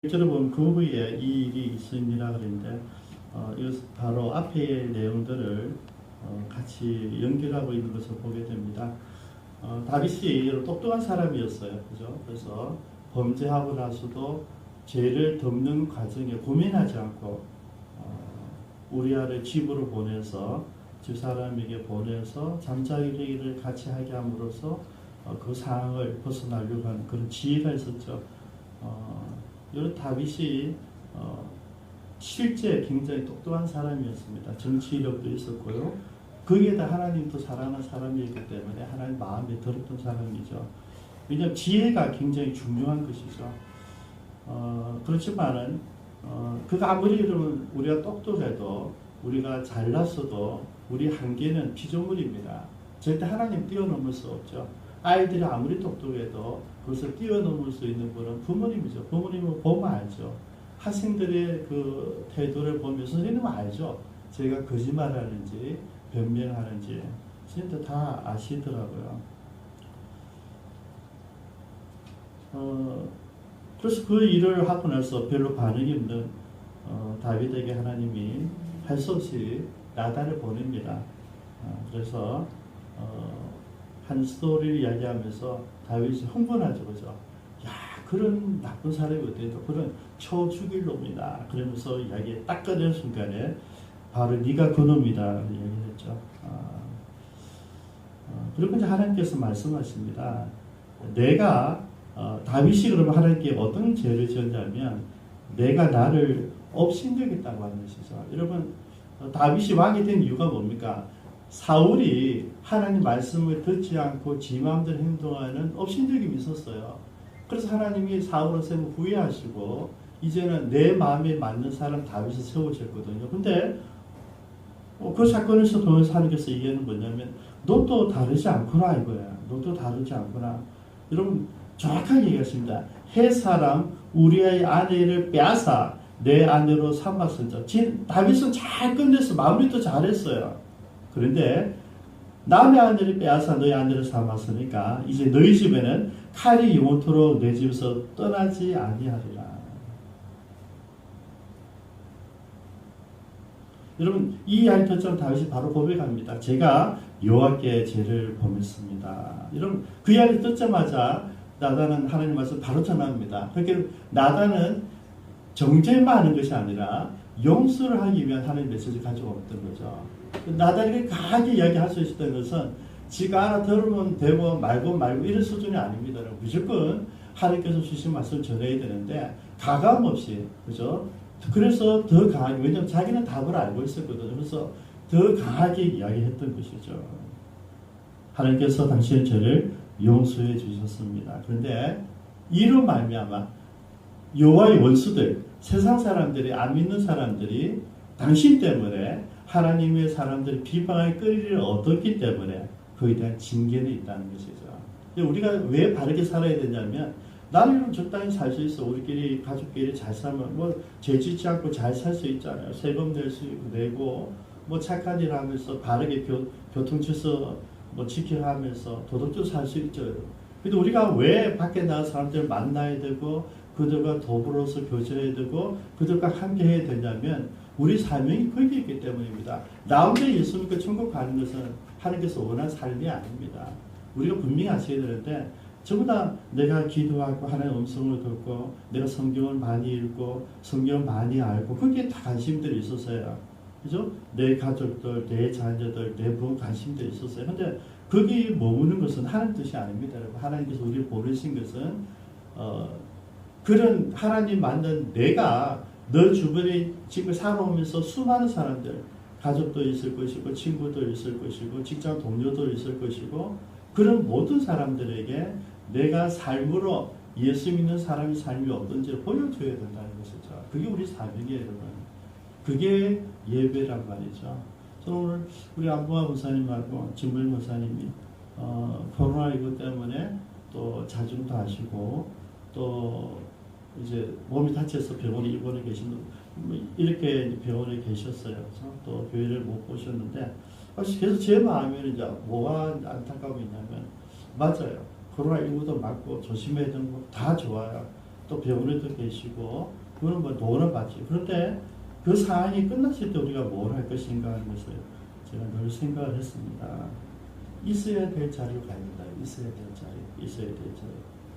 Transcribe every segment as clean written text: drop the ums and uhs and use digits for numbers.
실제로 보면 그 후에 이 일이 있습니다. 그랬는데 이것은 바로 앞의 내용들을 같이 연결하고 있는 것을 보게 됩니다. 다윗이 똑똑한 사람이었어요. 그죠? 그래서 범죄하고 나서도 죄를 덮는 과정에 고민하지 않고 우리아를 집으로 보내서 집사람에게 보내서 잠자기를 같이 하게 함으로써 그 상황을 벗어나려고 하는 그런 지혜가 있었죠. 이런 다윗이 실제 굉장히 똑똑한 사람이었습니다. 정치력도 있었고요. 거기에다 하나님도 사랑하는 사람이었기 때문에 하나님 마음에 들었던 사람이죠. 왜냐하면 지혜가 굉장히 중요한 것이죠. 그렇지만은 그가 아무리 그러면 우리가 똑똑해도 우리가 잘났어도 우리 한계는 피조물입니다. 절대 하나님 뛰어넘을 수 없죠. 아이들이 아무리 똑똑해도 그것을 뛰어넘을 수 있는 분은 부모님이죠. 부모님은 보면 알죠. 학생들의 그 태도를 보면 선생님은 알죠. 제가 거짓말하는지 변명하는지 선생님도 다 아시더라고요. 그래서 그 일을 하고 나서 별로 반응이 없는 다윗에게 하나님이 할 수 없이 나단을 보냅니다. 그래서 한 스토리를 이야기하면서 다윗이 흥분하죠. 그죠? 야, 그런 나쁜 사람이 어떻게 또 그런 쳐 죽일 놈이다. 그러면서 이야기에 딱 꺼낸 순간에 바로 네가 그 놈이다. 이야기를 했죠. 그리고 이제 하나님께서 말씀하십니다. 내가 다윗이 그러면 하나님께 어떤 죄를 지었냐면 내가 나를 업신여겼다고 하는 것이죠. 여러분 다윗이 왕이 된 이유가 뭡니까? 사울이 하나님 말씀을 듣지 않고 지 마음대로 행동하는 업신여김이 있었어요. 그래서 하나님이 사울을 세우고 후회하시고 이제는 내 마음에 맞는 사람 다윗을 세우셨거든요. 근데 그 사건에서 통해서 하나님께서 얘기하는 뭐냐면 너도 다르지 않구나 이거야. 너도 다르지 않구나. 여러분 정확하게 얘기했습니다. 햇사람 우리의 아내를 빼앗아 내 아내로 삼았습니다. 다윗은 잘 끝냈어. 마무리도 잘했어요. 그런데 남의 아내를 빼앗아 너희 아내를 삼았으니까 이제 너희 집에는 칼이 영원토록 내 집에서 떠나지 아니하리라. 여러분 이 이야기 듣자면 다윗이 바로 고백합니다. 제가 여호와께 죄를 범했습니다. 여러분 그 이야기 듣자마자 나단은 하나님 말씀 바로 전합니다. 그러니까 나단은 정죄만 하는 것이 아니라 용서를 하기 위한 하나님의 메시지를 가지고 왔던 거죠. 나단이 강하게 이야기할 수 있었던 것은 지가 알아들으면 되고 말고 이런 수준이 아닙니다. 무조건 하나님께서 주신 말씀을 전해야 되는데 가감 없이 그죠? 그래서 더 강하게 왜냐하면 자기는 답을 알고 있었거든요. 그래서 더 강하게 이야기했던 것이죠. 하나님께서 당신의 죄를 용서해 주셨습니다. 그런데 이로 말미암아 여호와의 원수들, 세상 사람들이 안 믿는 사람들이 당신 때문에 하나님의 사람들이 비방할 거리를 얻었기 때문에 그에 대한 징계는 있다는 것이죠. 우리가 왜 바르게 살아야 되냐면 나는 적당히 살 수 있어. 우리끼리 가족끼리 잘 살면 뭐 죄 짓지 않고 잘 살 수 있잖아요. 세금 낼 수 내고 뭐 착한 일 하면서 바르게 교통질서 뭐 지켜가면서 도덕적으로 살 수 있죠. 근데 우리가 왜 밖에 나가서 사람들을 만나야 되고 그들과 더불어서 교제해야 되고 그들과 함께 해야 되냐면 우리 사명이 거기에 있기 때문입니다. 나 혼자 예수 믿고 천국 가는 것은 하나님께서 원하는 삶이 아닙니다. 우리가 분명히 아셔야 되는데 전부 다 내가 기도하고 하나님의 음성을 듣고 내가 성경을 많이 읽고 성경을 많이 알고 거기에 다 관심들이 있었어요. 그죠? 내 가족들, 내 자녀들, 내 부모 관심들이 있었어요. 근데 거기 머무는 것은 하나님 뜻이 아닙니다. 하나님께서 우리를 보내신 것은 그런 하나님 만든 내가 너 주변에 지금 살아오면서 수많은 사람들 가족도 있을 것이고 친구도 있을 것이고 직장 동료도 있을 것이고 그런 모든 사람들에게 내가 삶으로 예수 믿는 사람의 삶이 어떤지를 보여줘야 된다는 것이죠. 그게 우리 사명이에요, 여러분. 그게 예배란 말이죠. 저는 오늘 우리 안보아 목사님하고 진물 목사님이 코로나19 때문에 또 자중도 하시고 또 이제 몸이 다쳐서 병원에 입원해 계신 이렇게 병원에 계셨어요. 그래서 또 교회를 못 보셨는데 그래서 제 마음에는 이제 뭐가 안타까움이 있냐면 맞아요. 코로나19도 맞고 조심해야 되는 거 다 좋아요. 또 병원에도 계시고 그거는 뭐 돈은 받지. 그런데 그 상황이 끝났을 때 우리가 뭘 할 것인가 하는 것을 제가 늘 생각을 했습니다. 있어야 될 자리로 가야 된다. 있어야 될 자리, 있어야 될 자리.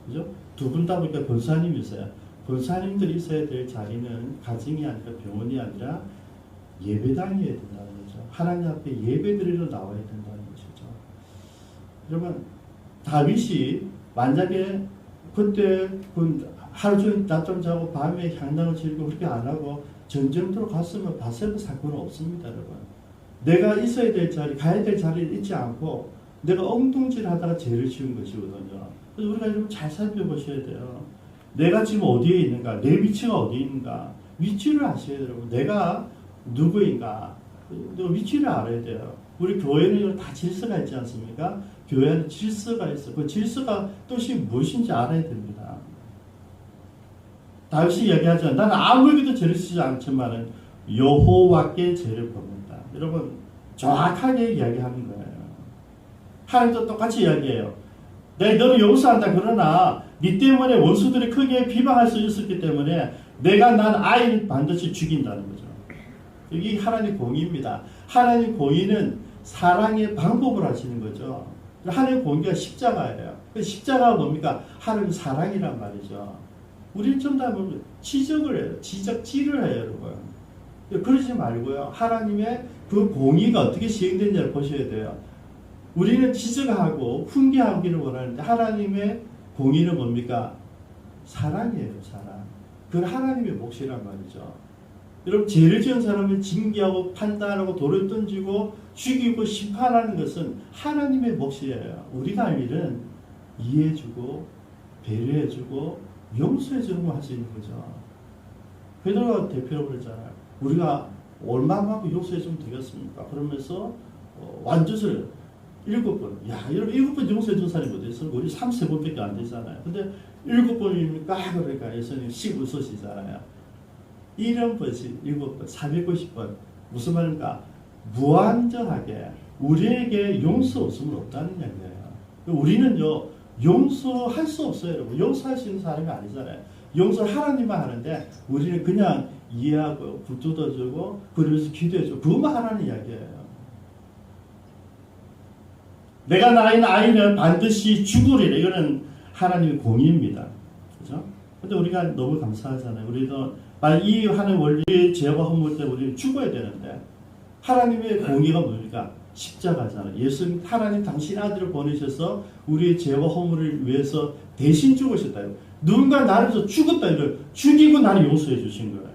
그죠? 두 분 다 보니까 권사님이세요. 권사님들이 있어야 될 자리는 가정이 아니라 병원이 아니라 예배당이어야 된다는 거죠. 하나님 앞에 예배드리러 나와야 된다는 것이죠. 여러분, 다윗이 만약에 그때 하루 종일 낮잠 자고 밤에 향락을 즐기고 그렇게 안 하고 전쟁터로 갔으면 바세바 사건은 없습니다, 여러분. 내가 있어야 될 자리, 가야 될 자리에 있지 않고 내가 엉뚱질 하다가 죄를 지은 것이거든요. 그래서 우리가 좀 잘 살펴보셔야 돼요. 내가 지금 어디에 있는가, 내 위치가 어디에 있는가, 위치를 아셔야 돼요. 내가 누구인가, 위치를 알아야 돼요. 우리 교회는 다 질서가 있지 않습니까? 교회는 질서가 있어. 그 질서가 뜻이 무엇인지 알아야 됩니다. 다윗이 얘기하죠. 나는 아무에게도 죄를 지지 않지만은 여호와께 죄를 범한다. 여러분, 정확하게 이야기하는 거예요. 하나님도 똑같이 이야기해요. 내가 너를 용서한다. 그러나 네 때문에 원수들이 크게 비방할 수 있었기 때문에 내가 난 아이를 반드시 죽인다는 거죠. 이게 하나님의 공의입니다. 하나님의 공의는 사랑의 방법을 하시는 거죠. 하나님의 공의가 십자가예요. 십자가가 뭡니까? 하나님의 사랑이란 말이죠. 우리는 좀 다 지적을 해요. 지적질을 해요, 여러분. 그러지 말고요. 하나님의 그 공의가 어떻게 시행되는지를 보셔야 돼요. 우리는 지적하고 훈계하기를 원하는데 하나님의 공의는 뭡니까? 사랑이에요, 사랑. 그건 하나님의 몫이란 말이죠. 여러분, 죄를 지은 사람을 징계하고 판단하고 돌을 던지고 죽이고 심판하는 것은 하나님의 몫이에요. 우리가 할 일은 이해해주고 배려해주고 용서해주는 거 할 수 있는 거죠. 베드로가 대표로 그랬잖아요. 우리가 얼마만큼 용서해주면 되겠습니까? 그러면서 완전을 7번. 야, 여러분 7번 용서해준 사람이 어디 있어? 우리 3-4번밖에 안 되잖아요. 근데 7번이니까 그러니까 예수님 15서시잖아요. 이런 것이 7번, 490번. 무슨 말입니까? 무한정하게 우리에게 용서 없으면 없다는 얘기예요. 우리는요, 용서할 수 없어요, 여러분. 용서할 수 있는 사람이 아니잖아요. 용서를 하나님만 하는데 우리는 그냥 이해하고 붙들어주고 그러면서 기도해주고 그것만 하라는 이야기예요. 내가 낳은 아이는 반드시 죽으리라. 이거는 하나님의 공의입니다. 그죠? 근데 우리가 너무 감사하잖아요. 우리도 만약 이 하나님 원리의 죄와 허물 때문에 우리는 죽어야 되는데 하나님의 공의가 뭡니까? 십자가잖아요. 예수님, 하나님 당신 아들을 보내셔서 우리의 죄와 허물을 위해서 대신 죽으셨다. 누군가 나를 위해서 죽었다. 이걸 죽이고 나를 용서해 주신 거예요.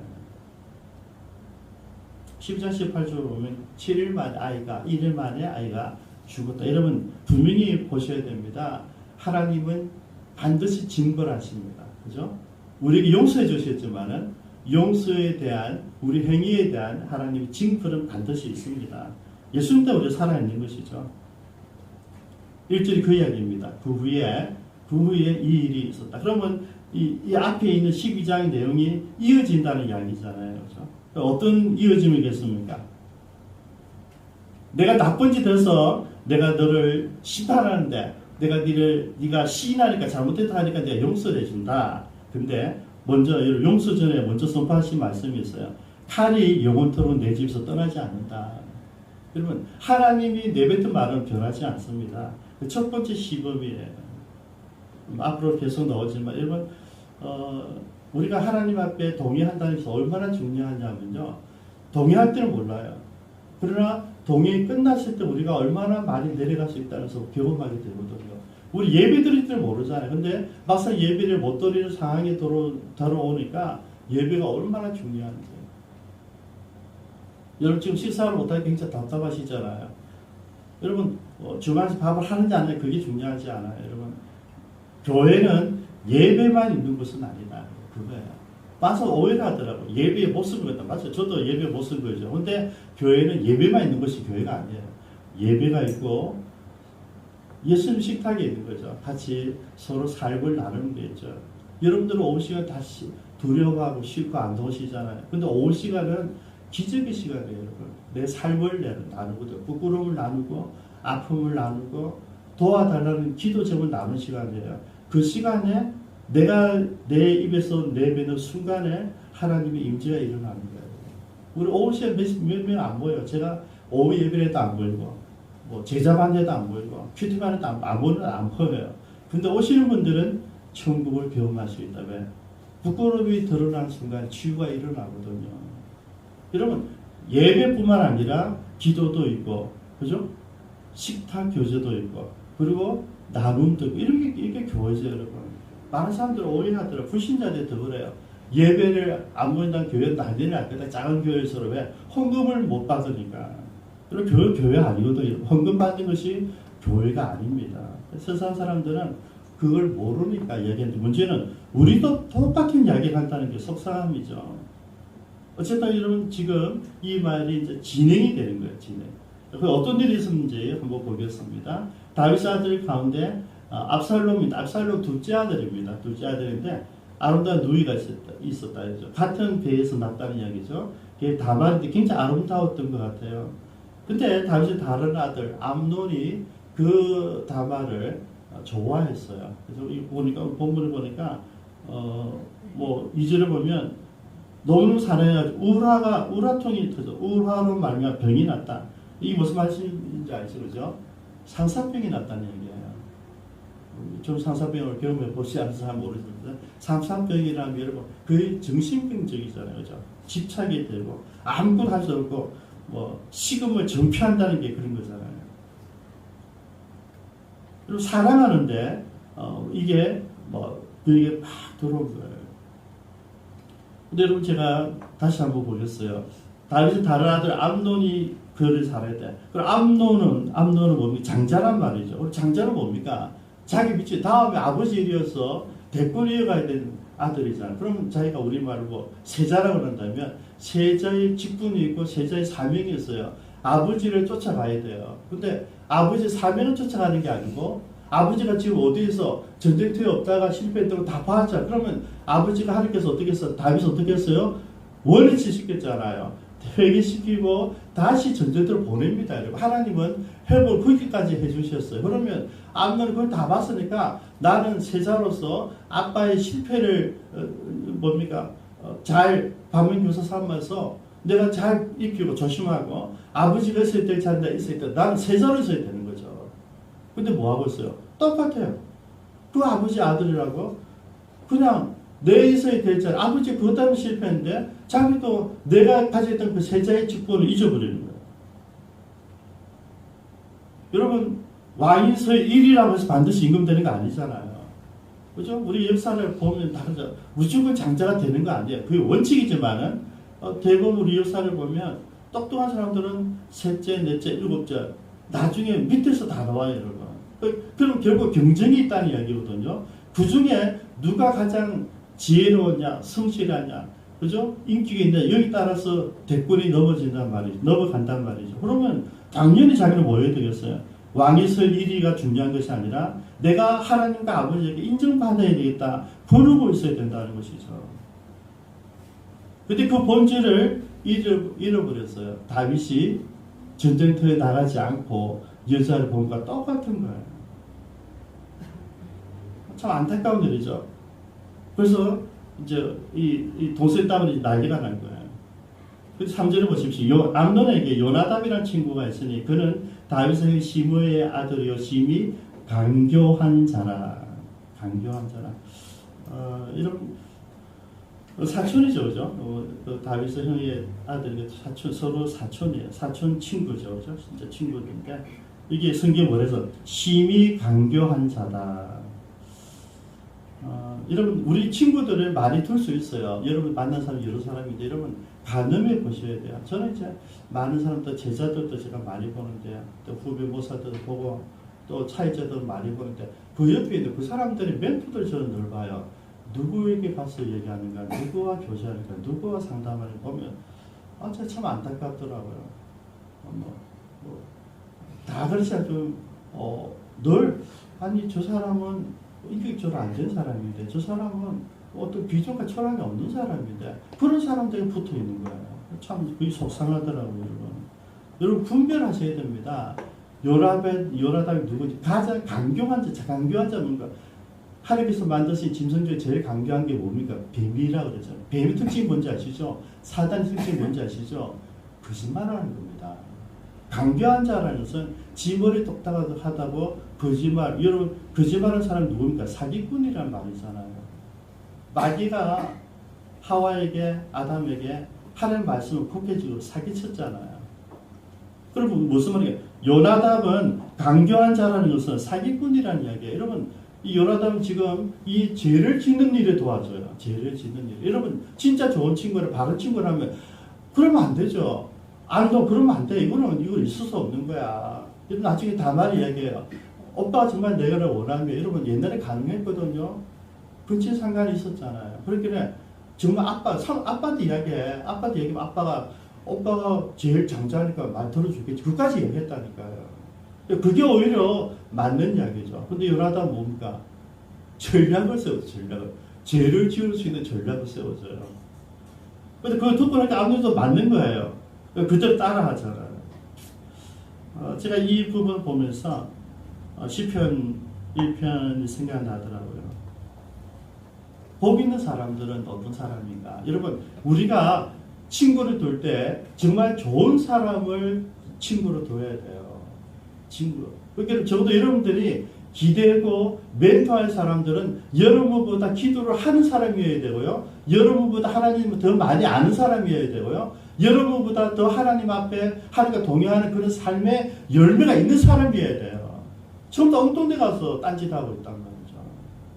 12장 18절을 보면 7일 만에 아이가 1일 만에 아이가 죽었다. 여러분 분명히 보셔야 됩니다. 하나님은 반드시 징벌하십니다. 그죠? 우리에게 용서해 주셨지만은 용서에 대한 우리 행위에 대한 하나님의 징벌은 반드시 있습니다. 예수님 때문에 우리가 살아있는 것이죠. 1절이 그 이야기입니다. 그 후에 이 일이 있었다. 그러면 이 앞에 있는 12장의 내용이 이어진다는 이야기잖아요. 그죠? 어떤 이어짐이겠습니까? 내가 나쁜 짓 해서 내가 너를 심판하는데 네가 시인하니까 잘못했다 하니까 내가 용서를 해준다. 근데 먼저 용서 전에 먼저 선포하신 말씀이 있어요. 칼이 영원토록 내 집에서 떠나지 않는다. 여러분 하나님이 내뱉은 말은 변하지 않습니다. 첫 번째 시범이에요. 앞으로 계속 나오지만 여러분 우리가 하나님 앞에 동의한다는 것이 얼마나 중요하냐면요. 동의할 때는 몰라요. 그러나 동의 끝났을 때 우리가 얼마나 많이 내려갈 수 있다는 것을 경험하게 되거든요. 우리 예배 드릴 때는 모르잖아요. 근데 막상 예배를 못 드리는 상황이 들어오니까 예배가 얼마나 중요한지. 여러분 지금 식사를 못하니까 굉장히 답답하시잖아요. 여러분 주방에서 밥을 하는지 안 하는지 그게 중요하지 않아요. 여러분 교회는 예배만 있는 것은 아니다. 그거예요. 봐서 오해를 하더라고요. 예배의 모습을 갖다. 맞아요. 저도 예배의 모습을 보이죠. 근데 교회는 예배만 있는 것이 교회가 아니에요. 예배가 있고 예수님 식탁에 있는 거죠. 같이 서로 삶을 나누는 게 있죠. 여러분들은 오후 시간 다시 두려워하고 싫고 안 도우시잖아요. 근데 오후 시간은 기적의 시간이에요, 여러분. 내 삶을 나누고, 부끄러움을 나누고, 아픔을 나누고, 도와달라는 기도 제목을 나누는 시간이에요. 그 시간에 내가 내 입에서 내뱉는 순간에 하나님의 임재가 일어나는 거예요. 우리 오후 시간 몇 명 안 보여요. 제가 오후 예배에도 안 보이고, 뭐 제자반에도 안 보이고, 큐티반에도 안 보여요. 근데 오시는 분들은 천국을 경험할 수 있다. 왜? 부끄러움이 드러나는 순간 치유가 일어나거든요. 여러분, 예배뿐만 아니라 기도도 있고, 그죠? 식탁 교제도 있고, 그리고 나눔도 있고, 이렇게 교회죠, 여러분. 많은 사람들은 오해하더라고요. 불신자들이 더 그래요. 예배를 안 보인다는 교회 난리는 안 된다. 작은 교회에서 왜? 헌금을 못 받으니까. 그리고 교회 아니거든요. 헌금 받는 것이 교회가 아닙니다. 세상 사람들은 그걸 모르니까 이야기하는데, 문제는 우리도 똑같은 이야기를 한다는 게 속상함이죠. 어쨌든 여러분, 지금 이 말이 이제 진행이 되는 거예요. 진행. 그 어떤 일이 있었는지 한번 보겠습니다. 다윗 아들 가운데 압살롬입니다. 압살롬 둘째 아들입니다. 둘째 아들인데 아름다운 누이가 있었다. 같은 배에서 났다는 이야기죠. 그게 다말인데 굉장히 아름다웠던 것 같아요. 근데 다윗의 다른 아들 암논이 그 다말을 좋아했어요. 그래서 이 보니까 본문을 보니까 뭐 2절에 보면 너무 사랑해가지고 우라통이 터져 우라로 말미암아 병이 났다. 이게 무슨 말인지 알죠, 그죠? 상사병이 났다는 얘기예요. 좀 상사병을 경험해 보지 않은 사람 모르겠는데 상사병이라면 여러분 거의 정신병적이잖아요, 그죠? 집착이 되고 아무것도 할 수 없고 뭐 식음을 정피한다는 게 그런 거잖아요. 그리고 사랑하는데 이게 뭐 그게 막 들어온 거예요. 근데 여러분 제가 다시 한번 보겠어요. 다윗의 다른 아들 암논이 그를 사랑했대. 그럼 암논은 뭡니까? 장자란 말이죠. 우리 장자는 뭡니까? 자기 밑에 다음에 아버지 일이어서 대권 이어가야 되는 아들이잖아요. 그럼 자기가 우리말로 뭐 세자라고 그런다면 세자의 직분이 있고 세자의 사명이 있어요. 아버지를 쫓아가야 돼요. 근데 아버지 사명을 쫓아가는 게 아니고 아버지가 지금 어디에서 전쟁터에 없다가 실패했다고 다 봤죠. 그러면 아버지가 하나님께서 어떻게 했어요? 다윗이 어떻게 했어요? 원위치 시켰잖아요. 회개시키고 다시 전쟁터로 보냅니다. 여러분. 하나님은 회복을 거기까지 해주셨어요. 그러면 암논은 그걸 다 봤으니까 나는 세자로서 아빠의 실패를 잘 반면교사 삼아서 내가 잘 익히고 조심하고 아버지가 있어야 될 자리에 있어야 돼. 나는 세자로 있어야 되는 거죠. 근데 뭐 하고 있어요? 똑같아요. 그 아버지 아들이라고 그냥 내 있어야 될 자리 아버지 그것 때문에 실패했는데 자기도 내가 가졌던 그 세자의 직분을 잊어버리는 거예요. 여러분 왕인서의 일이라고 해서 반드시 임금되는 거 아니잖아요. 그죠? 우리 역사를 보면 다르죠. 무조건 장자가 되는 거 아니에요. 그게 원칙이지만은 대부분 우리 역사를 보면 똑똑한 사람들은 셋째, 넷째, 일곱째 나중에 밑에서 다 나와요, 여러분. 그럼 결국 경쟁이 있다는 이야기거든요. 그 중에 누가 가장 지혜로웠냐, 성실하냐, 그죠? 인기가 있냐, 여기 따라서 대권이 넘어진단 말이죠. 넘어간단 말이죠. 그러면 당연히 자기는 뭐 해야 되겠어요? 왕이 설 1위가 중요한 것이 아니라 내가 하나님과 아버지에게 인정받아야 되겠다. 그러고 있어야 된다는 것이죠. 근데 그 본질을 잃어버렸어요. 다윗이 전쟁터에 나가지 않고 여자를 본 것과 똑같은 거예요. 참 안타까운 일이죠. 그래서 이제 이 동생 때문에 난리가 난 거예요. 그래서 3절에 보십시오. 암논에게 요나답이라는 친구가 있으니 그는 다윗의 시므의 아들이요 심히 강교한 자라. 강교한 자라. 이런 사촌이죠, 그죠? 그 다윗의 형의 아들이 서로 사촌이에요. 사촌 친구죠, 그죠? 진짜 친구인데 이게 성경 뭐래서 심히 강교한 자다. 여러분 우리 친구들을 많이 둘 수 있어요. 여러분 만난 사람 여러 사람인데 여러분 가늠해 보셔야 돼요. 저는 이제 많은 사람들 제자들도 제가 많이 보는데 또 후배 모사들도 보고 또 차이자들 많이 보는데 그 옆에 있는 그 사람들의 멘토들 저는 늘 봐요. 누구에게 가서 얘기하는가, 누구와 교제하는가, 누구와 상담하는가 보면 참 안타깝더라고요. 다 그렇지 않죠. 늘 아니 저 사람은 인격적으로 안 된 사람인데 저 사람은 어떤 비전과 철학이 없는 사람인데 그런 사람들이 붙어 있는 거예요. 참 그게 속상하더라고요, 여러분. 여러분 분별하셔야 됩니다. 요나답이 누구지? 가장 강교한 자 뭔가 하나님께서 만드신 짐승 중에 제일 강조한 게 뭡니까? 뱀이라고 그러잖아요. 뱀의 특징이 뭔지 아시죠? 사단의 특징이 뭔지 아시죠? 거짓말하는 겁니다. 강교한 자라는 것은 지머리 똑딱하다고 거짓말. 여러분 거짓말하는 사람이 누굽니까? 사기꾼이라는 말이잖아요. 마귀가 하와에게 아담에게 하나님 말씀을 곡해지고 사기쳤잖아요. 그리고 무슨 말이에요? 요나답은 강교한 자라는 것은 사기꾼이라는 이야기예요. 여러분 이 요나답은 지금 이 죄를 짓는 일에 도와줘요. 죄를 짓는 일. 여러분 진짜 좋은 친구를 바른 친구라면 그러면 안 되죠. 너 그러면 안 돼. 이걸 있을 수 없는 거야. 나중에 다말이 이야기해요. 오빠가 정말 내가 원하면 여러분 옛날에 가능했거든요. 근친 상관이 있었잖아요. 그렇게 정말 아빠한테 이야기해. 아빠한테 얘기하면 오빠가 제일 장자니까 말 들어주겠지. 그까지 얘기했다니까요. 그게 오히려 맞는 이야기죠. 근데 요나다 뭡니까? 전략을 세워서 전략을. 죄를 지을 수 있는 전략을 세워줘요. 근데 그걸 듣고 나니까 아무래도 맞는 거예요. 그대로 따라 하잖아요. 제가 이 부분 보면서 시편 1편이 생각나더라고요. 복 있는 사람들은 어떤 사람인가? 여러분, 우리가 친구를 둘 때 정말 좋은 사람을 친구로 둬야 돼요. 친구. 그러니까 적어도 여러분들이 기대고 멘토할 사람들은 여러분보다 기도를 하는 사람이어야 되고요. 여러분보다 하나님을 더 많이 아는 사람이어야 되고요. 여러분보다 더 하나님 앞에 하나님과 동행하는 그런 삶의 열매가 있는 사람이어야 돼요. 처음부터 엉뚱 데 가서 딴짓하고 있단 말이죠.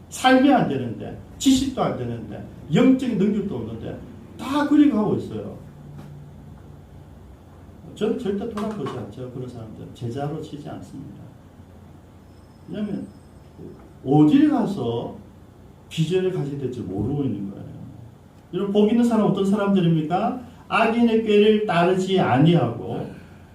삶이 안 되는데, 지식도 안 되는데, 영적인 능력도 없는데 다 그리고 하고 있어요. 저는 절대 돌아보지 않죠. 그런 사람들 제자로 치지 않습니다. 왜냐하면 어디에 가서 비전을 가지게 될지 모르고 있는 거예요. 여러분 복 있는 사람 어떤 사람들입니까? 악인의 꾀를 따르지 아니하고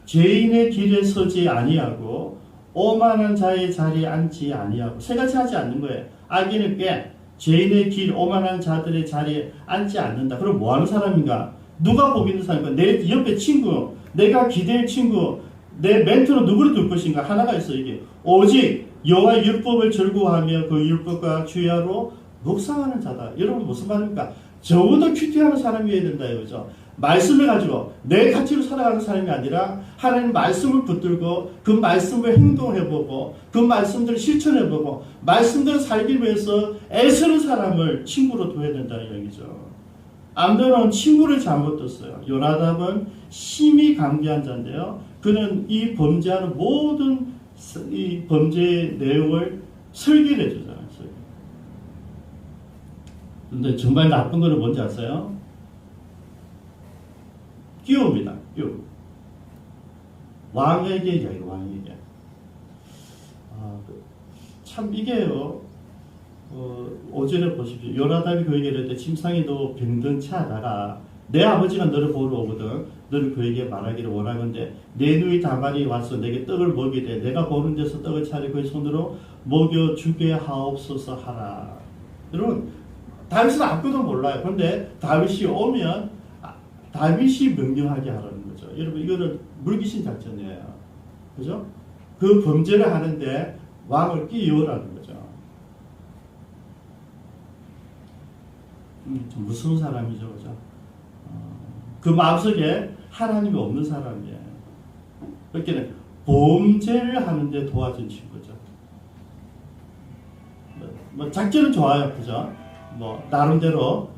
죄인의 길에 서지 아니하고 오만한 자의 자리에 앉지 아니하고 세 가지 하지 않는 거예요. 악인의 꾀, 죄인의 길, 오만한 자들의 자리에 앉지 않는다. 그럼 뭐 하는 사람인가? 누가 복 있는 사람인가? 내 옆에 친구, 내가 기댈 친구, 내 멘토는 누구를 둘 것인가? 하나가 있어 이게. 오직 여호와의 율법을 즐거워하며 그 율법과 주야로 묵상하는 자다. 여러분 무슨 말입니까? 적어도 큐티하는 사람이어야 된다 이거죠. 말씀을 가지고 내 가치로 살아가는 사람이 아니라 하나님 말씀을 붙들고 그 말씀을 행동해보고 그 말씀들을 실천해보고 말씀대로 살기 위해서 애쓰는 사람을 친구로 둬야 된다는 얘기죠. 암논은 친구를 잘못 뒀어요. 요나답은 심히 강교한 자인데요. 그는 이 범죄하는 모든 이 범죄의 내용을 설계를 해주잖아요. 근데 정말 나쁜 거는 뭔지 아세요? 끼웁니다. 끼움. 왕에게 이야기해요. 왕에게. 참 이게요. 오전에 보십시오. 요나답이 그에게 이르되 침상에 너 병든치 하다가 내 아버지가 너를 보러 오거든 너를 그에게 말하기를 원하건대 내 누이 다말이 와서 내게 떡을 먹이되 내가 보는 데서 떡을 차려 그의 손으로 먹여주게 하옵소서 하라. 여러분 다윗은 아무것도 몰라요. 그런데 다윗이 오면 다윗이 명령하게 하라는 거죠. 여러분 이거는 물귀신 작전이에요. 그죠? 그 범죄를 하는데 왕을 끼워라는 거죠. 좀 무서운 사람이죠. 그죠? 그 마음속에 하나님이 없는 사람이에요. 그렇게 범죄를 하는데 도와준 친구죠. 뭐 작전은 좋아요. 그죠? 뭐 나름대로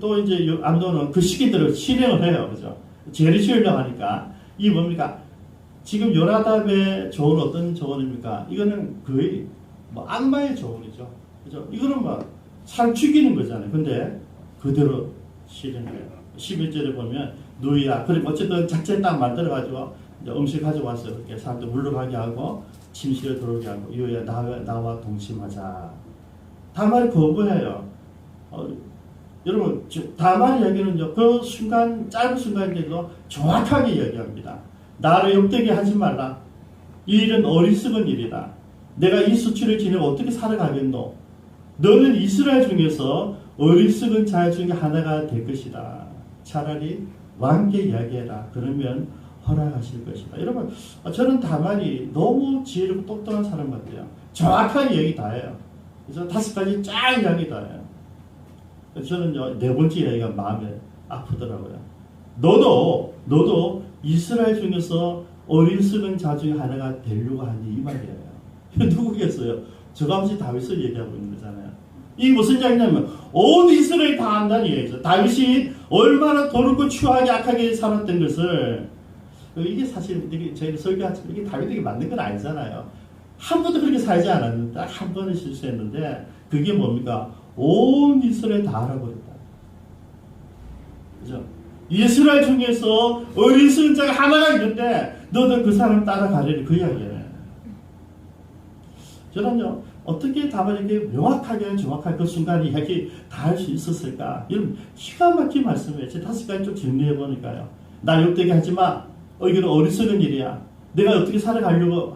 또 이제 암논은 그 시기대로 실행을 해요. 그죠? 죄를 지으려고 하니까 이 뭡니까? 지금 요나답의 조언 어떤 조언입니까? 이거는 거의 뭐 악마의 조언이죠. 그죠? 이거는 뭐 사람 죽이는 거잖아요. 근데 그대로 실행해요. 11절에 보면 누이야. 그리고 어쨌든 작전 딱 만들어가지고 이제 음식 가져와서 이렇게 사람들 물러가게 하고 침실에 들어오게 하고 유야 나와 동침하자. 다말이 거부해요. 여러분 다말 이야기는요. 그 순간 짧은 순간인데도 정확하게 이야기합니다. 나를 욕되게 하지 말라. 이 일은 어리석은 일이다. 내가 이 수치를 지내고 어떻게 살아가겠노? 너는 이스라엘 중에서 어리석은 자 중에 하나가 될 것이다. 차라리 왕께 이야기해라. 그러면 허락하실 것이다. 여러분 저는 다말이 너무 지혜롭고 똑똑한 사람 같아요. 정확하게 얘기 다 해요. 그래서 5가지 쫙 이야기다 해요. 저는요, 네 번째 이야기가 마음에 아프더라고요. 너도 이스라엘 중에서 어린 썩은 자 중에 하나가 되려고 하니 이 말이에요. 누구겠어요? 저가 없이 다윗을 얘기하고 있는 거잖아요. 이게 무슨 이야기냐면 온 이스라엘이 다 안다는 얘기죠. 다윗이 얼마나 더럽고 추하게 악하게 살았던 것을, 이게 사실 이게 저희가 설교하죠. 이게 다윗에게 맞는 건 아니잖아요. 한 번도 그렇게 살지 않았는데 딱 한 번은 실수했는데 그게 뭡니까? 온 이스라엘 다 알아버렸다. 그죠? 이스라엘 중에서 어린 썩은 자가 하나가 있는데 너도 그 사람 따라가려니 그 이야기예요. 저는요, 어떻게 다만 이렇게 명확하게 정확하게 그 순간에 이야기 다 할 수 있었을까? 이런 기가 막힌 말씀이에요. 제 5가지 좀 정리해보니까요. 나 욕되게 하지 마. 이건 어리석은 일이야. 내가 어떻게 살아가려고,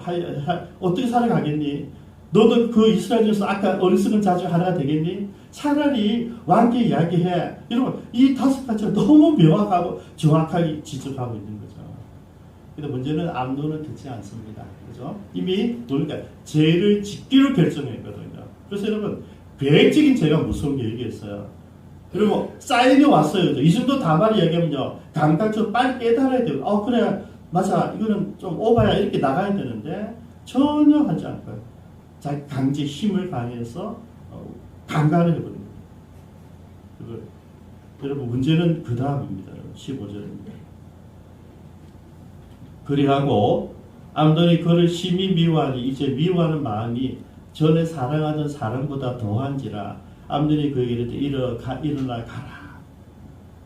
어떻게 살아가겠니? 너도 그 이스라엘 중에서 아까 어리석은 자 중 하나가 되겠니? 차라리 왕께 이야기해. 여러분, 이 5가지가 너무 명확하고 정확하게 지적하고 있는 거죠. 근데 문제는 암논은 듣지 않습니다. 그죠? 이미 뭡니까? 죄를 짓기로 결정했거든요. 그래서 여러분, 계획적인 죄가 무서운 게 얘기했어요. 그리고 사인이 왔어요. 이 정도 다말이 얘기하면요, 감각적으로 빨리 깨달아야 돼요. 그래, 맞아. 이거는 좀 오바야. 이렇게 나가야 되는데 전혀 하지 않고요. 자기 강제 힘을 가해서 강간을 해버린 거예요. 여러분, 문제는 그 다음입니다. 15절입니다. 그리하고 암논이 그를 심히 미워하니 이제 미워하는 마음이 전에 사랑하던 사람보다 더한지라 암논이 그에게 이르되 일어나 가라.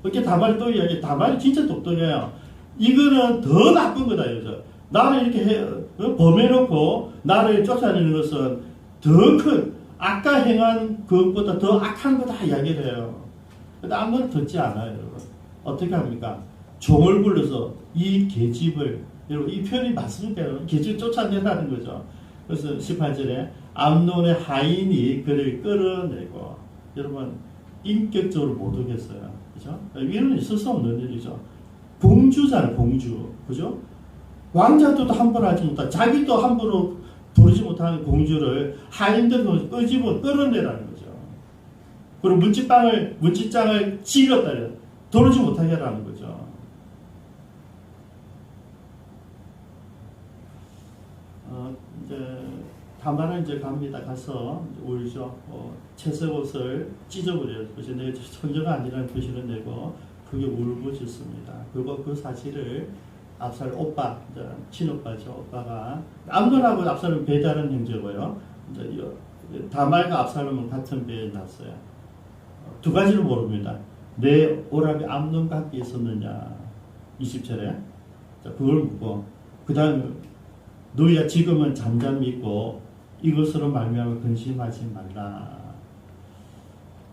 그렇게 다말이 또 이야기. 다말이 진짜 똑똑해요. 이거는 더 나쁜 거다. 여기서 나를 이렇게 범해놓고 나를 쫓아내는 것은 더 큰, 아까 행한 그것보다 더 악한 거다 이야기를 해요. 근데 암논은 듣지 않아요. 여러분. 어떻게 합니까? 종을 불러서 이 계집을, 여러분, 이 표현이 맞습니까? 계집을 쫓아내라는 거죠. 그래서 18절에 암논의 하인이 그를 끌어내고, 여러분, 인격적으로 못 오겠어요. 그죠? 이는 있을 수 없는 일이죠. 공주잖아요, 공주. 그죠? 왕자도 함부로 하지 못하고, 자기도 함부로 부르지 못하는 공주를 하인들 끄집어 끌어내라는 거죠. 그리고 문지장을 찔렀다. 도르지 못하게 하라는 거죠. 이제 다말은 이제 갑니다. 가서 울죠. 채색 옷을 찢어버려요. 그래서 내 손녀가 아니라는 표시를 내고 그게 울부짖습니다. 그리고 그 사실을 압살롬 오빠, 이제 친오빠죠. 오빠가 암논하고 압살롬 배다른 형제고요. 이제 다말과 압살롬은 같은 배에 났어요. 2가지를 모릅니다. 내 오라비 암논과 함께 있었느냐, 20절에. 자, 그걸 묻고, 그 다음에 너희야 지금은 잠잠히 있고 이것으로 말미암아 근심하지 말라.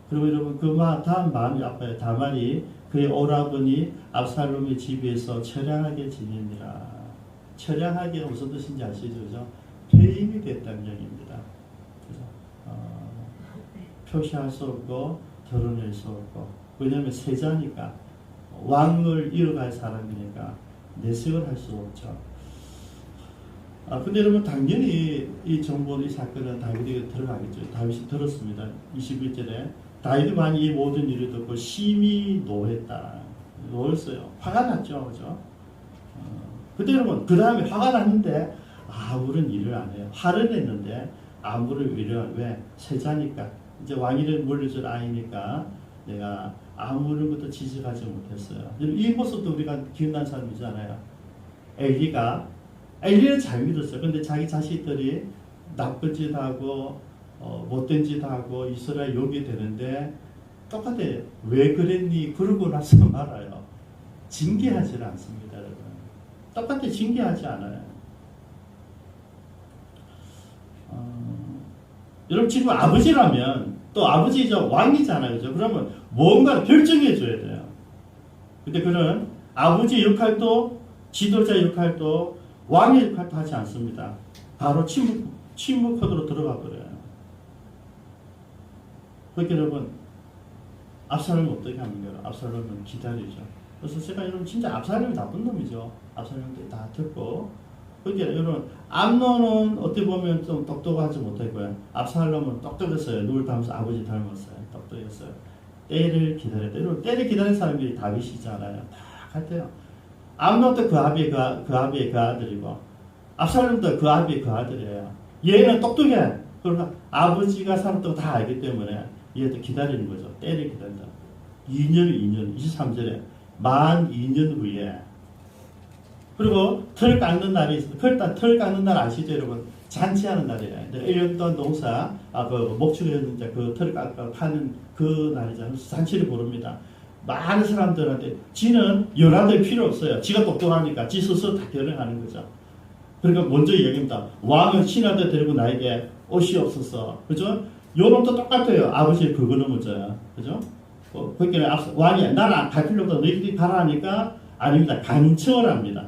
그리고 여러분, 그 다음 마음이 아파요. 다말이 그의 오라버니 압살롬의 집에서 처량하게 지내니라. 처량하게 무슨 뜻인지 아시죠? 그죠? 폐임이 됐다는 얘기입니다. 그래서 표시할 수 없고 드러낼 수 없고, 왜냐하면 세자니까, 왕을 이어갈 사람이니까 내색을 할 수 없죠. 근데 여러분, 당연히 이 정보는, 이 사건은 다윗에게 들어가겠죠. 다윗이 들었습니다. 21절에 다윗이 이 모든 일을 듣고 심히 노했다. 노했어요. 화가 났죠. 그죠? 근데 여러분, 그 다음에 화가 났는데 아무런 일을 안 해요. 화를 냈는데 아무런 일을 안 해요. 왜? 세자니까. 이제 왕위를 물려줄 아이니까 내가 아무런 것도 지적하지 못했어요. 이 모습도 우리가 기억난 사람이잖아요. 엘리는 잘 믿었어요. 근데 자기 자식들이 나쁜 짓 하고 못된 짓 하고 이스라엘 욕이 되는데 똑같아요. 왜 그랬니? 그러고 나서 말아요. 징계하지 않습니다. 여러분. 똑같아. 징계하지 않아요. 여러분, 지금 아버지라면, 또 아버지죠, 왕이잖아요. 그죠? 그러면 뭔가 결정해 줘야 돼요. 근데 그런 아버지 역할도, 지도자 역할도, 왕의 역할도 하지 않습니다. 바로 침묵 코드로 들어가 버려요. 그렇게 여러분, 압살롬은 어떻게 합니까? 압살롬은 기다리죠. 그래서 제가 여러분, 진짜 압살롬이 나쁜 놈이죠. 압살롬도 다 듣고, 그러니까 여러분 암논은 어떻게 보면 좀 똑똑하지 못했고요. 압살롬은 똑똑했어요. 누굴 닮아서 아버지 닮았어요. 똑똑했어요. 때를 기다렸다. 여러분 때를 기다린 사람들이 다윗이잖아요. 다 같아요. 암논도 그 아비의 그 아비의 그 아들이고 압살롬도 그 아비의 그 아들이에요. 얘는 똑똑해. 그러나 아버지가 살았다고 다 알기 때문에 얘도 기다리는 거죠. 때를 기다린다. 2년 23절에 만 2년 후에 그리고 털 깎는 날이 있습니다. 털 깎는 날 아시죠, 여러분? 잔치하는 날이에요. 1년 동안 농사, 그 목축했는데 그 털을 깎아 파는 그 날이잖아요. 잔치를 부릅니다. 많은 사람들한테 지는 연하될 필요 없어요. 지가 똑똑하니까 지 스스로 다 결정하는 거죠. 그러니까 먼저 얘기합니다. 왕은 신하들 데리고 나에게 옷이 없어서, 그죠? 요놈도 똑같아요. 아버지의 그거 넘어져요. 그죠? 그러니까 왕이 나는 갈 필요 없다. 너희들이 가라 하니까 아닙니다. 간청을 합니다.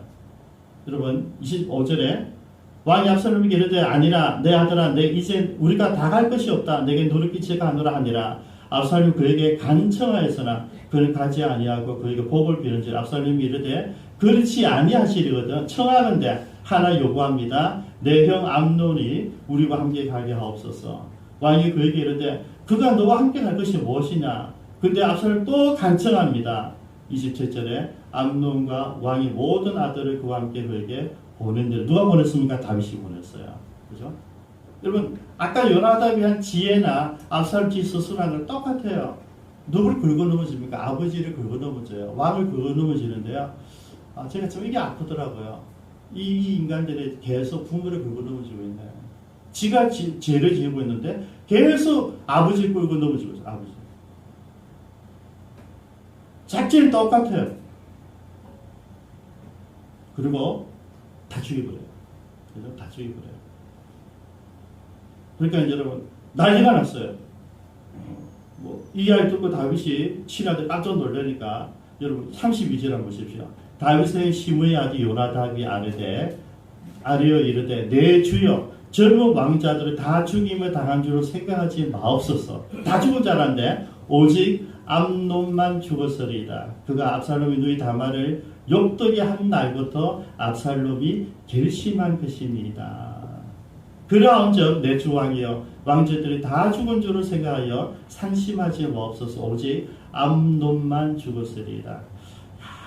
여러분 25절에 왕이 압살롬에게 이르되 아니라 내 아들아 내 이제 우리가 다 갈 것이 없다. 내게 노를 끼치가 하노라 하니라. 압살롬이 그에게 간청하였으나 그는 가지 아니하고 그에게 복을 비는지라. 압살롬이 이르되 그렇지 아니하시리거든 청하건대 하나 요구합니다. 내 형 암논이 우리와 함께 가게 하옵소서. 왕이 그에게 이르되 그가 너와 함께 갈 것이 무엇이냐. 근데 압살롬이 또 간청합니다. 27절에 암논과 왕이 모든 아들을 그와 함께 그에게 보낸대로. 누가 보냈습니까? 다윗이 보냈어요. 그죠? 여러분 아까 요나답이 한 지혜나 압살롬 지 스스로하는 건 똑같아요. 누굴 긁어 넘어집니까? 아버지를 긁어 넘어져요. 왕을 긁어 넘어지는데요. 제가 좀 이게 아프더라고요. 이 인간들이 계속 부모를 긁어 넘어지고 있네요. 지가 죄를 지고 있는데 계속 아버지를 긁어 넘어지고 있어요. 아버지. 작전이 똑같아요. 그리고 다 죽여버려요. 그래서 다 죽여버려요. 그러니까 이제 여러분 난리가 났어요. 이 이야기 듣고 다윗이 친아들 깜짝 놀라니까 여러분 32절 한번 보십시오. 다윗의 시므의 아들 요나답이 아뢰어 이르되 내 주여 젊은 왕자들을 다 죽임을 당한 줄로 생각하지 마옵소서. 다 죽은 자란데 오직 암논만 죽었으리이다. 그가 압살롬이 누이 다말을 욕되게 한 날부터 압살롬이 결심한 것입니다. 그러한즉 내 주 왕이여 왕자들이 다 죽은 줄을 생각하여 상심하지 마옵소서. 오직 암논만 죽었으리이다.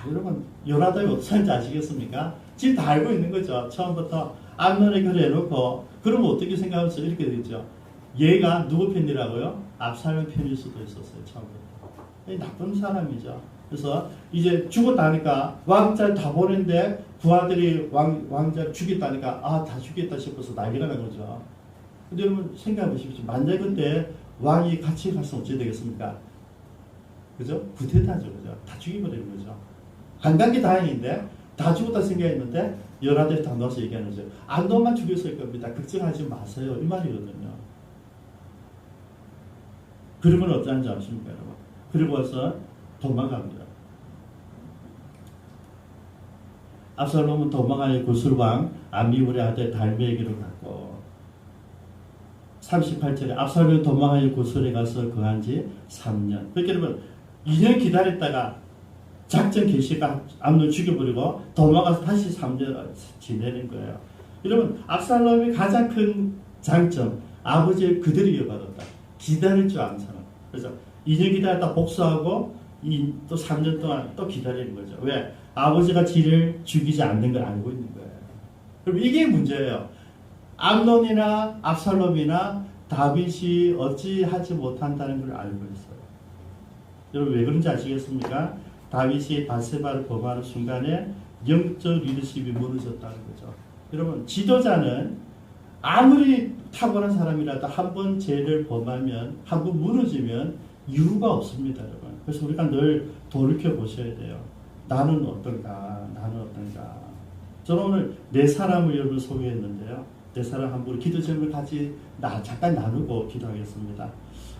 여러분 요나답이 어떻게 아시겠습니까? 지금 다 알고 있는 거죠. 처음부터 암논에게 해놓고 그러면 어떻게 생각하면서 이렇게 되죠. 얘가 누구 편이라고요? 압살롬 편일 수도 있었어요. 처음부터. 나쁜 사람이죠. 그래서 이제 죽었다니까 왕자를 다 보는데 부하들이 왕자를 죽였다니까 다 죽였다 싶어서 난리가 난 거죠. 근데 여러분 생각해 보십시오. 만약에 그때 왕이 같이 갔으면 어찌 되겠습니까? 그죠? 구태타죠. 그죠? 다 죽여버리는 거죠. 안 간 게 다행인데 다 죽었다 생각했는데 연하들이 다 넣어서 얘기하는 거죠. 암논만 죽였을 겁니다. 걱정하지 마세요. 이 말이거든요. 그러면 어쩌는지 아십니까, 여러분? 그리고 와서 도망갑니다. 압살롬은 도망하여 구술왕 암미울의 아들 달메에게로 갔고 38절에 압살롬이 도망하여 구술에 가서 거한 지 3년. 그러니까 여러분 2년 기다렸다가 작전 개시가 암논 죽여버리고 도망가서 다시 3년 지내는 거예요. 여러분 압살롬의 가장 큰 장점 아버지를 그대로 이어받았다. 기다릴 줄 아는 사람. 그래서 2년 기다렸다 복수하고 또 3년 동안 또 기다리는 거죠. 왜? 아버지가 지를 죽이지 않는 걸 알고 있는 거예요. 그럼 이게 문제예요. 암논이나 압살롬이나 다윗이 어찌하지 못한다는 걸 알고 있어요. 여러분 왜 그런지 아시겠습니까? 다윗이 바세바를 범하는 순간에 영적 리더십이 무너졌다는 거죠. 여러분 지도자는 아무리 탁월한 사람이라도 한 번 죄를 범하면 한 번 무너지면 이유가 없습니다. 여러분. 그래서 우리가 늘 돌이켜 보셔야 돼요. 나는 어떤가? 나는 어떤가? 저는 오늘 네 사람을 여러분 소개했는데요. 네 사람 한 분 기도 제목을 같이 잠깐 나누고 기도하겠습니다.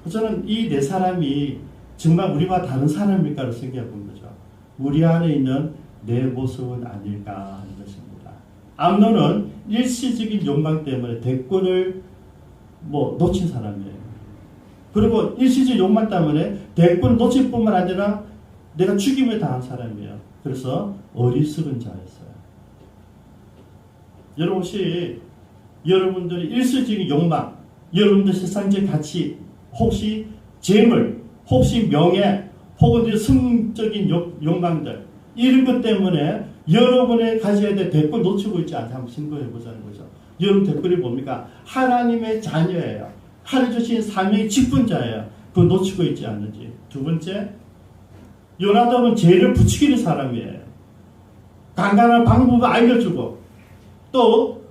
저는 이 네 사람이 정말 우리와 다른 사람일까를 생각해 본 거죠. 우리 안에 있는 내 모습은 아닐까 하는 것입니다. 암논은 일시적인 욕망 때문에 대권을 놓친 사람이에요. 그리고 일시적 욕망 때문에 대권을 놓칠 뿐만 아니라 내가 죽임을 당한 사람이에요. 그래서 어리석은 자였어요. 여러분 혹시 여러분들의 일시적인 욕망, 여러분들 세상적 가치, 혹시 재물, 혹시 명예, 혹은 성적인 욕망들 이런 것 때문에 여러분의 가져야 될 대권 놓치고 있지 않나 한번 생각해 보자는 거죠. 여러분 대권이 뭡니까? 하나님의 자녀예요. 하나님 주신 사명의 직분자예요. 그거 놓치고 있지 않는지. 두 번째, 요나답은 죄를 부추기는 사람이에요. 간단한 방법을 알려주고 또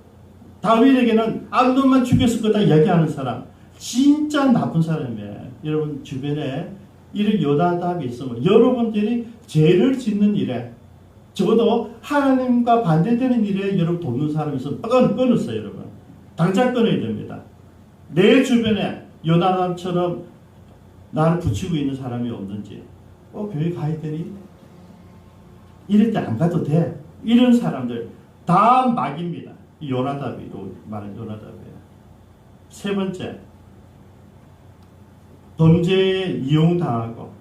다윗에게는 암논만 죽였을 거다 이야기하는 사람. 진짜 나쁜 사람이에요. 여러분 주변에 이런 요나답이 있으면 여러분들이 죄를 짓는 일에 적어도 하나님과 반대되는 일에 여러분 돕는 사람이 있으면 끊었어요. 여러분 당장 끊어야 됩니다. 내 주변에 요나답처럼 나를 붙이고 있는 사람이 없는지 교회 가야 되니? 이럴 때 안 가도 돼. 이런 사람들 다 막입니다. 요나답이로 말하는 요나답이에요. 세 번째, 범죄에 이용당하고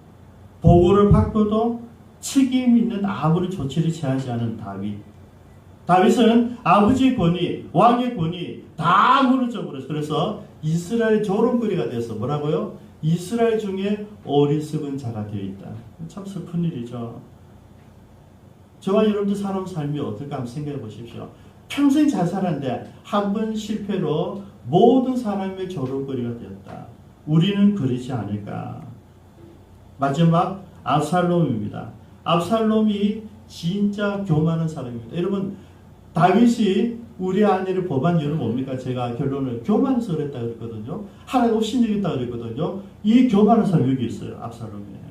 보고를 받고도 책임 있는 아무런 조치를 취하지 않은 다윗. 다윗은 아버지의 권위, 왕의 권위 다 무너져 버렸어요. 그래서 이스라엘 조롱거리가 돼서 뭐라고요? 이스라엘 중에 어리석은 자가 되어 있다. 참 슬픈 일이죠. 저와 여러분들 살아온 삶이 어떨까 한번 생각해 보십시오. 평생 잘 살았는데 한 번 실패로 모든 사람의 조롱거리가 되었다. 우리는 그러지 않을까. 마지막 압살롬입니다. 압살롬이 진짜 교만한 사람입니다. 여러분 다윗이 우리 아내를 법한 이유는 뭡니까? 제가 결론을 교만해서 그랬다 그랬거든요. 하나님 업신여겼다 그랬거든요. 이 교만한 사람이 여기 있어요. 압살롬이에요.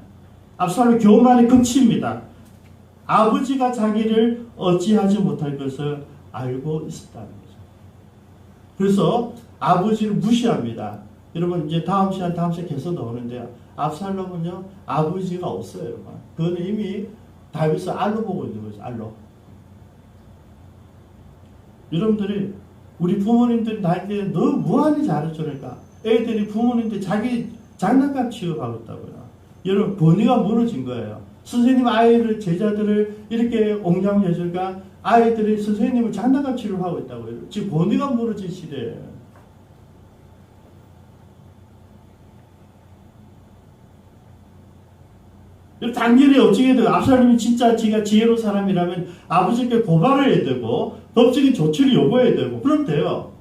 압살롬 교만의 극치입니다. 아버지가 자기를 어찌하지 못할 것을 알고 있었다는 거죠. 그래서 아버지를 무시합니다. 여러분 이제 다음 시간 계속 나오는데요. 압살롬은요 아버지가 없어요. 여러분. 그건 이미 다윗을 알로 보고 있는 거죠. 알로. 여러분들이 우리 부모님들이 나에게 너무 무한히 잘해주니까 애들이 부모님들 자기 장난감 취급하고 있다고요. 여러분 권위가 무너진 거예요. 선생님 아이를 제자들을 이렇게 옹량해 주니까 아이들이 선생님을 장난감 취급하고 있다고요. 지금 권위가 무너진 시대예요. 당연히 어찌게 돼요. 압살롬이 진짜 지가 지혜로운 사람이라면 아버지께 고발을 해야 되고 법적인 조치를 요구해야 되고 그럼 돼요.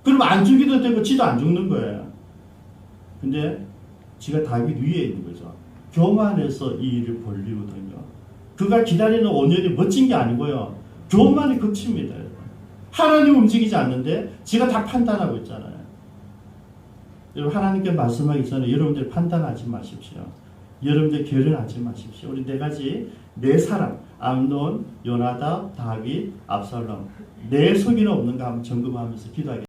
그럼 안 죽이도 되고 지도 안 죽는 거예요. 근데 지가 다윗 위에 있는 거죠. 교만해서 이 일을 벌리거든요. 그가 기다리는 5년이 멋진 게 아니고요. 교만이 극치입니다. 하나님 움직이지 않는데 지가 다 판단하고 있잖아요. 여러분 하나님께 말씀하기 전에 여러분들 판단하지 마십시오. 여러분들 결연하지 마십시오. 우리 네 사람 암논, 요나답, 다윗, 압살롬 내 속에는 없는가 한번 점검하면서 기도하겠습니다.